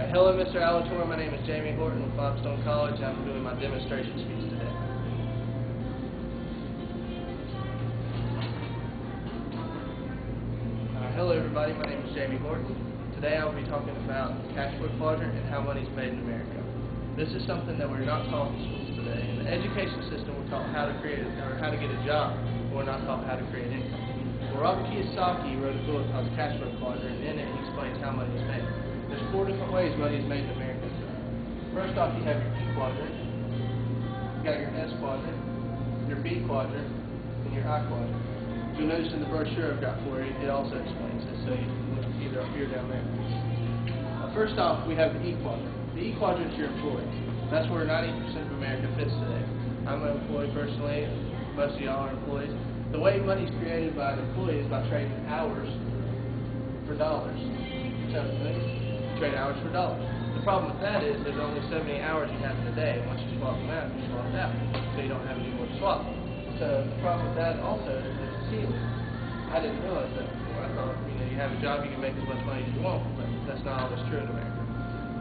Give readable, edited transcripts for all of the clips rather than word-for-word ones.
Hello, Mr. Alator. My name is Jamie Horton with Limestone College. I'm doing my demonstration speech today. Hello, everybody. My name is Jamie Horton. Today I will be talking about the cash flow quadrant and how money is made in America. This is something that we're not taught in schools today. In the education system, we're taught how to create or how to get a job. We're not taught how to create income. Well, Robert Kiyosaki wrote a book called The Cash Flow Quadrant, and in it he explains how money is made. There's 4 different ways money is made in America. First off, you have your E quadrant, you got your S quadrant, your B quadrant, and your I quadrant. You'll notice in the brochure I've got for you, it also explains this, so you can look either up here or down there. First off, we have the E quadrant. The E quadrant is your employee. That's where 90% of America fits today. I'm an employee personally. Most of y'all are employees. The way money is created by an employee is by trading hours for dollars. Sounds familiar? Trade hours for dollars. The problem with that is there's only so many hours you have in a day. Once you swap them out, you swap it out. So you don't have any more to swap. So the problem with that also is there's a ceiling. I didn't realize that before. I thought, you have a job, you can make as much money as you want, but that's not always true in America.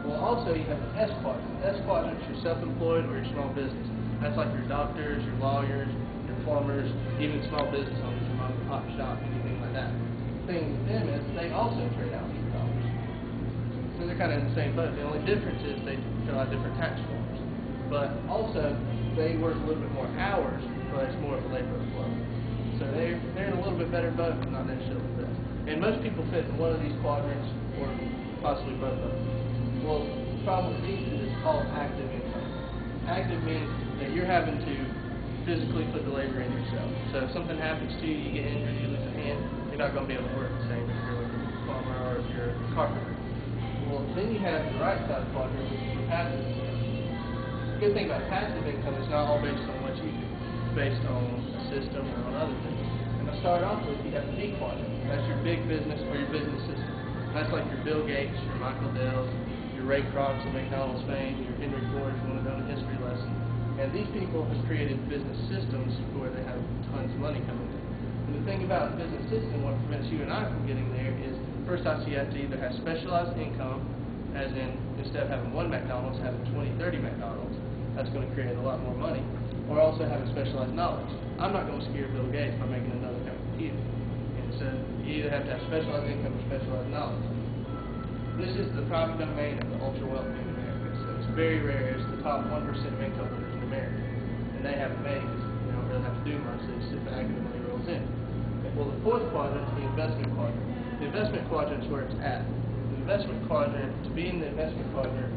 Well, also you have the S quadrant. The S quadrant is your self-employed or your small business. That's like your doctors, your lawyers, your plumbers, even small business owners, your mom and pop shop, anything like that. The thing with them is they also trade out for dollars. So they're kind of in the same boat. The only difference is they fill out different tax forms. But also, they work a little bit more hours, but it's more of a labor of love. So they're in a little bit better boat, but not necessarily the best. And most people fit in one of these quadrants, or possibly both of them. Well, the problem with these is it's called active income. Active means that you're having to physically put the labor in yourself. So if something happens to you, you get injured, you lose a hand, you're not going to be able to work the same if you're like a plumber or if you're a carpenter. Well, then you have the right side quadrant, which is your passive income. The good thing about passive income is not all based on what you do. It's based on a system or on other things. And to start off with, you have the B quadrant. That's your big business or your business system. That's like your Bill Gates, your Michael Dells, your Ray Krocs of McDonald's fame, your Henry Ford if you want to know a history lesson. And these people have created business systems where they have tons of money coming in. And the thing about a business system, what prevents you and I from getting there is, first off, you have to either have specialized income, as in, instead of having one McDonald's, having 20, 30 McDonald's. That's going to create a lot more money. Or also having specialized knowledge. I'm not going to scare Bill Gates by making another kind of computer. And so you either have to have specialized income or specialized knowledge. This is the private domain of the ultra wealthy in America. So it's very rare. It's the top 1% of income earners in America. And they have it made because they don't really have to do much. They just sit back and the money rolls in. Well, the fourth quadrant is the investment quadrant. The investment quadrant is where it's at. The investment quadrant, to be in the investment quadrant,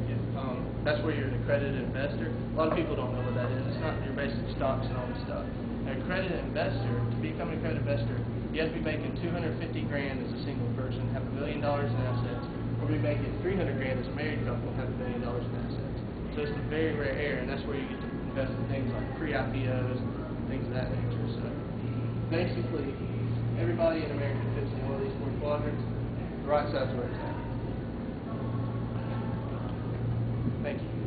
that's where you're an accredited investor. A lot of people don't know what that is. It's not your basic stocks and all this stuff. An accredited investor, to become an accredited investor, you have to be making $250 grand as a single person, have $1 million in assets, or be making $300 grand as a married couple and have $1 million in assets. So it's a very rare area, and that's where you get to invest in things like pre-IPOs, things of that nature. So basically, everybody in America fits in one of these 4 quadrants. The right side's where it's at. Thank you.